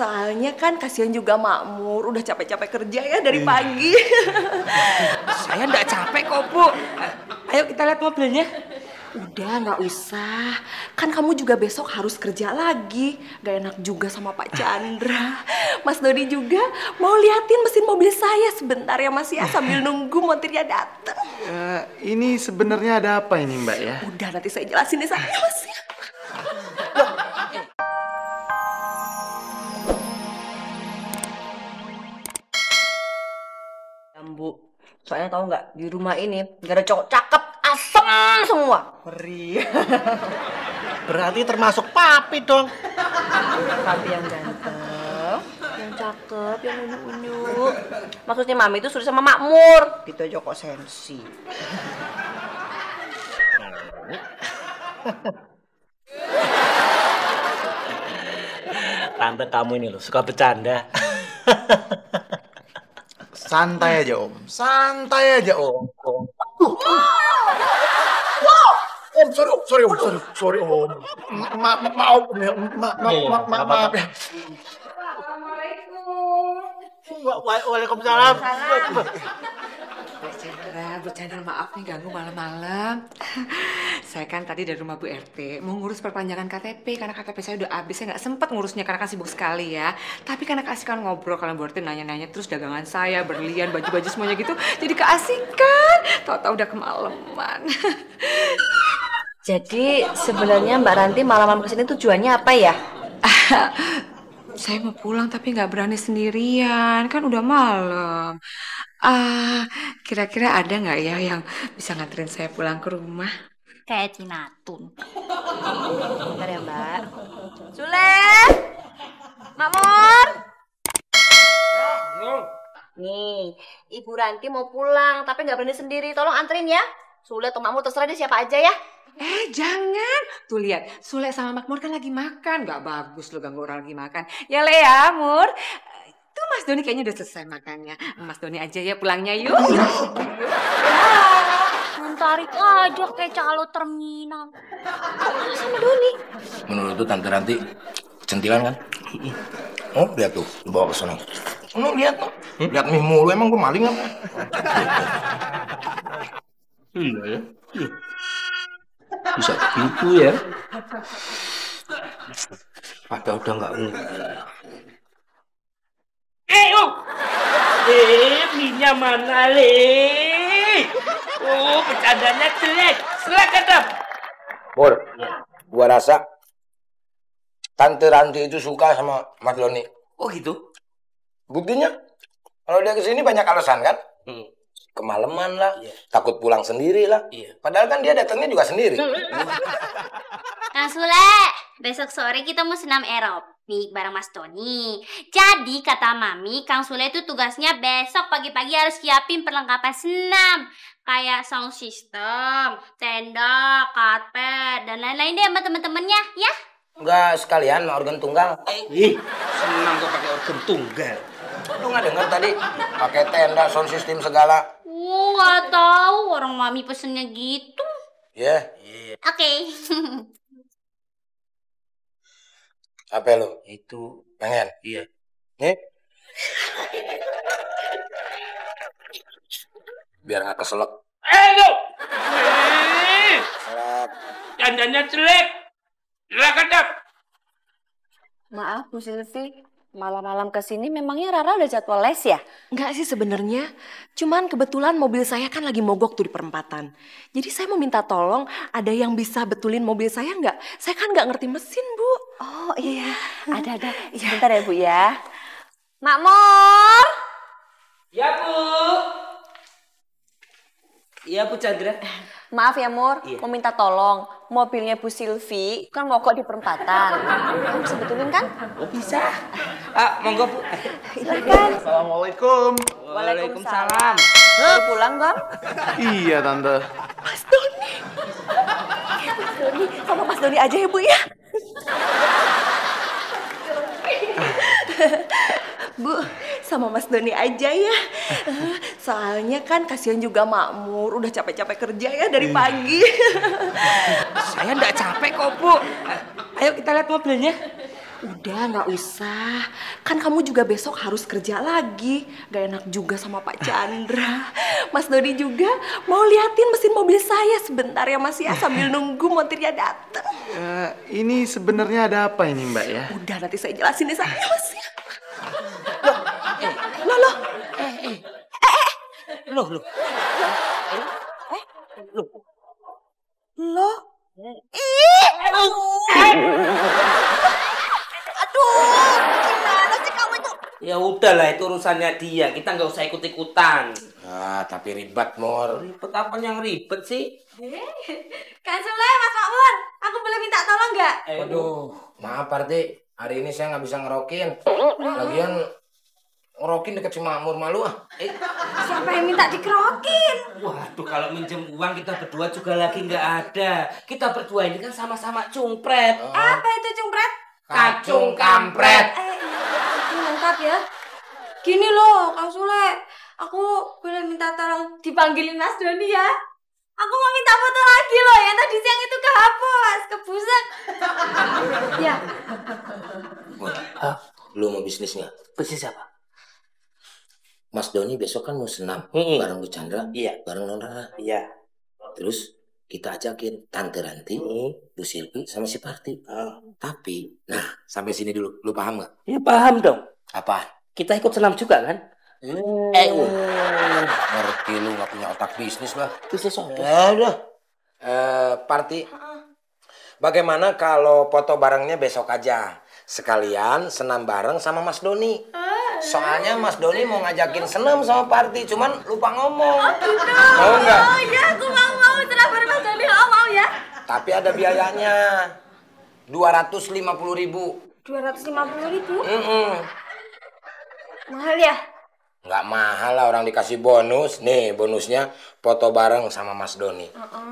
Soalnya kan kasihan juga Makmur, udah capek-capek kerja ya dari pagi. Saya nggak capek kok, Bu. Ayo kita lihat mobilnya. Udah, nggak usah. Kan kamu juga besok harus kerja lagi. Gak enak juga sama Pak Chandra. Mas Doni juga mau liatin mesin mobil saya sebentar ya Mas ya, sambil nunggu montirnya datang. Ini sebenarnya ada apa ini Mbak ya? Udah, nanti saya jelasin deh saya Mas ya. Bu, soalnya tahu nggak, di rumah ini nggak ada cowok cakep, asem semua. Ngeri. Berarti termasuk papi dong. Papi yang ganteng, yang cakep, yang unyu-unyu. Maksudnya mami itu sudah sama Makmur. Gitu aja kok sensi. Tante kamu ini loh suka bercanda. Santai aja Om, santai aja Om. Om, sorry Om. Maaf ya, maaf ya. Waalaikumsalam. Bu Chandra, maaf nih ganggu malam-malam. Saya kan tadi dari rumah Bu RT mau ngurus perpanjangan KTP karena KTP saya udah habis. Saya nggak sempat ngurusnya karena kan sibuk sekali ya. Tapi karena keasikan ngobrol, kalian Bu RT nanya-nanya terus dagangan saya, berlian, baju-baju semuanya gitu. Jadi keasikan. Tahu-tahu udah kemalaman. Jadi sebenarnya Mbak Ranti malam-malam kesini tujuannya apa ya? Saya mau pulang tapi nggak berani sendirian, kan udah malam. Kira-kira ada nggak ya yang bisa nganterin saya pulang ke rumah? Kayak Cinatun. Bentar ya Mbak. Sule, Makmur. Nih, Ibu Ranti mau pulang tapi nggak berani sendiri. Tolong anterin ya. Sule atau Makmur terserah deh siapa aja ya. Jangan. Tuh lihat, Sule sama Makmur kan lagi makan. Gak bagus lo ganggu orang lagi makan. Ya Le ya, Mur. Tuh Mas Doni kayaknya udah selesai makannya. Mas Doni aja ya pulangnya yuk. Tarik aja kayak calo terminal. Sama Doni. Menurut tuh Tante Ranti centilan kan? Oh, lihat tuh, bawa ke sana. Oh, lihat tuh. Lihat mie mulu, emang gue maling apa? Iya ya. Bisa gitu ya. Ada udah nggak minyak mana le? Oh, bercandanya jelek. Silakan dap. Bor, gua rasa Tante Ranti itu suka sama Mas Doni. Oh gitu? Buktinya, kalau dia kesini banyak alasan kan? Kemalaman lah, takut pulang sendiri lah. Padahal kan dia datangnya juga sendiri. Kang Sule, besok sore kita mau senam aerobik bareng Mas Doni. Jadi kata Mami, Kang Sule itu tugasnya besok pagi-pagi harus siapin perlengkapan senam. Kayak sound system, tenda, karpet, dan lain-lain deh sama temen-temennya, ya? Enggak sekalian organ tunggal. Senang kok pakai organ tunggal. Lu nggak denger tadi pakai tenda, sound system segala? Nggak tahu, orang Mami pesennya gitu. Ya. Oke. Apa lu? Itu Pengen? iya. Nih. Biar nggak keselak. Ayo. Keselak. Dandanya jelek. Silakan dap. Maaf Bu Silvi, malam-malam kesini memangnya Rara udah jadwal les ya? Enggak sih sebenarnya. Cuman kebetulan mobil saya kan lagi mogok tuh di perempatan. Jadi saya mau minta tolong, ada yang bisa betulin mobil saya nggak? Saya kan nggak ngerti mesin, Bu. Oh iya, ada. Sebentar ya Bu ya. Makmur. Ya Bu. Iya Bu Chandra. Maaf ya Mur, mau minta tolong. Mobilnya Bu Silvi kan mogok di perempatan. Kamu bisa betulin kan? Oh bisa. Monggo Bu. Silakan. Assalamualaikum. Waalaikumsalam. Baru pulang Bang? Iya Tante. Mas Doni. Mas Doni, sama Mas Doni aja ya, Bu ya. Bu, sama Mas Doni aja ya. Soalnya kan kasihan juga Makmur, udah capek-capek kerja ya dari pagi. Saya nggak capek kok, Bu. Ayo kita lihat mobilnya. Udah, nggak usah. Kan kamu juga besok harus kerja lagi. Gak enak juga sama Pak Chandra. Mas Doni juga mau liatin mesin mobil saya sebentar ya Mas ya, sambil nunggu montirnya datang. Ini sebenarnya ada apa ini Mbak ya? Udah, nanti saya jelasin deh sama Mas ya. Loh. Loh? Gimana sih kamu itu? Ya udahlah, itu urusannya dia. Kita nggak usah ikut-ikutan. Ah, tapi ribet, Mor. Ribet apa yang ribet sih? Kang Sule, Mas Makmur, aku boleh minta tolong nggak? Waduh, maaf Parti. Hari ini saya nggak bisa ngerokin. Lagian ngerokin deket si Makmur malu ah. Siapa yang minta dikerokin? Waduh, kalau minjem uang kita berdua juga lagi nggak ada. Kita berdua ini kan sama-sama cungpret. Apa itu cungpret? Kacung kampret. Mantap ya. Gini loh, Kang Sule, aku boleh minta tolong dipanggilin Mas Doni ya? Aku mau minta foto lagi loh, yang tadi siang itu kehapus, kebusak. Ya. Hah? Lu mau bisnis nggak? Bisnis apa? Mas Doni besok kan mau senam bareng Bu Chandra, Iya. bareng Nona. Iya. Terus kita ajakin Tante Ranti, Bu Silvi, sama si Parti. Tapi, nah sampai sini dulu, lu paham nggak? Ya paham dong. Apa? Kita ikut senam juga kan? Ngerti lu nggak punya otak bisnis lah. Bisnis apa? Ya udah. Parti, bagaimana kalau foto barengnya besok aja? Sekalian senam bareng sama Mas Doni. Soalnya Mas Doni mau ngajakin senam sama Parti, cuman lupa ngomong. Mau nggak? Oh ya, aku mau senam bareng Mas Doni, mau ya? Tapi ada biayanya. 250.000. 250.000? Mahal ya? Nggak mahal lah, orang dikasih bonus. Nih bonusnya foto bareng sama Mas Doni.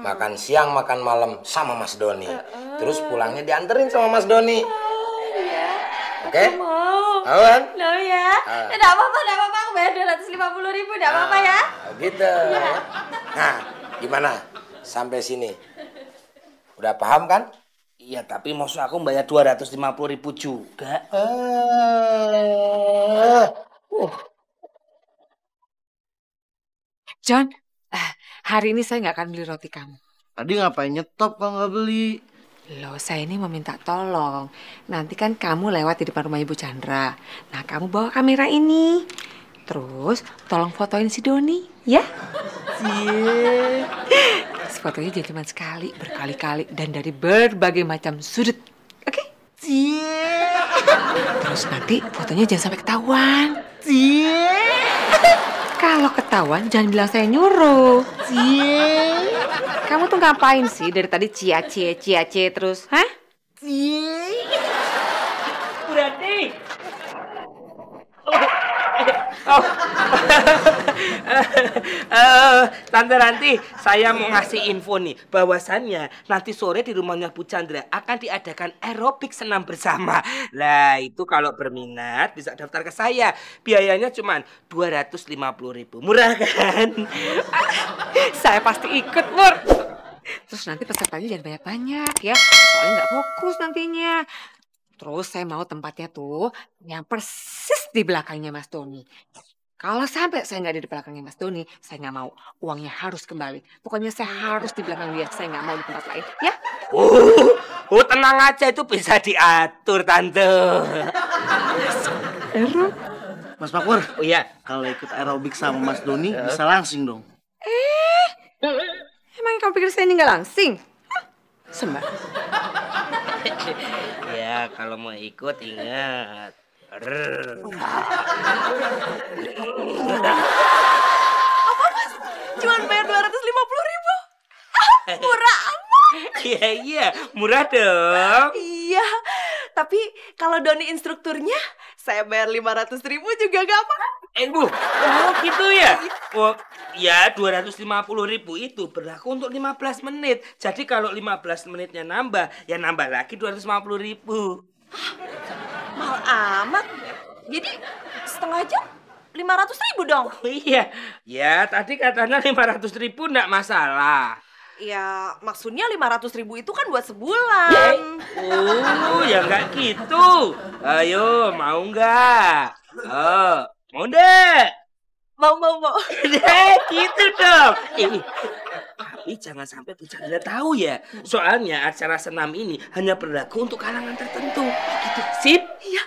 Makan siang, makan malam sama Mas Doni. Terus pulangnya dianterin sama Mas Doni. Oke? Mau. Aman? Mau ya? Tidak apa-apa, aku bayar 250.000, tidak apa-apa ya? Gitu. Nah, gimana? Sampai sini. Udah paham kan? Iya, tapi maksud aku bayar 250.000 juga. John, hari ini saya nggak akan beli roti kamu. Tadi ngapain nyetop kalau nggak beli? Loh, saya ini mau minta tolong. Nanti kan kamu lewat di depan rumah Ibu Chandra. Nah, kamu bawa kamera ini. Terus, tolong fotoin si Doni, ya? Cie. Fotonya jangan cuma sekali, berkali-kali, dan dari berbagai macam sudut. Oke? Cie. Terus nanti fotonya jangan sampai ketahuan. Cie. Kalau ketahuan, jangan bilang saya nyuruh. Cie. Kamu tuh ngapain sih dari tadi cia-cie terus, hah? Berarti. Tante Ranti, saya mau ngasih info nih, bahwasannya nanti sore di rumahnya Bu Chandra akan diadakan aerobik senam bersama. Lah itu kalau berminat bisa daftar ke saya. Biayanya cuma 250.000, murah kan? Saya pasti ikut, Mur. Terus nanti pesertanya jangan banyak-banyak ya, soalnya nggak fokus nantinya. Terus saya mau tempatnya tuh yang persis di belakangnya Mas Doni. Kalau sampai saya nggak ada di belakangnya Mas Doni, saya nggak mau. Uangnya harus kembali. Pokoknya saya harus di belakang dia. Saya nggak mau di tempat lain, ya? Tenang aja, itu bisa diatur, Tante. Mas Makmur, Oh iya. kalau ikut aerobik sama Mas Doni bisa langsing dong. Emang kamu pikir saya ini nggak langsing? Sembah. Ya, kalau mau ikut ingat. Cuman bayar 250.000. Murah amat. Iya, murah dong. Iya, tapi kalau Doni instrukturnya, saya bayar 500.000 juga gak apa-apa. Bu, oh gitu ya? Oh, ya 250.000 itu berlaku untuk 15 menit. Jadi kalau 15 menitnya nambah, ya nambah lagi 250.000. Mahal amat. Jadi setengah jam 500.000 dong. Oh iya, ya tadi katanya 500.000 enggak masalah. Ya maksudnya 500.000 itu kan buat sebulan. Oh, ya nggak gitu. Ayo, mau nggak? Oh, mau deh. Mau. Deh, gitu dong. Tapi jangan sampai Bu Chandra tahu ya. Soalnya acara senam ini hanya berlaku untuk kalangan tertentu. Gitu. Sip? Iya,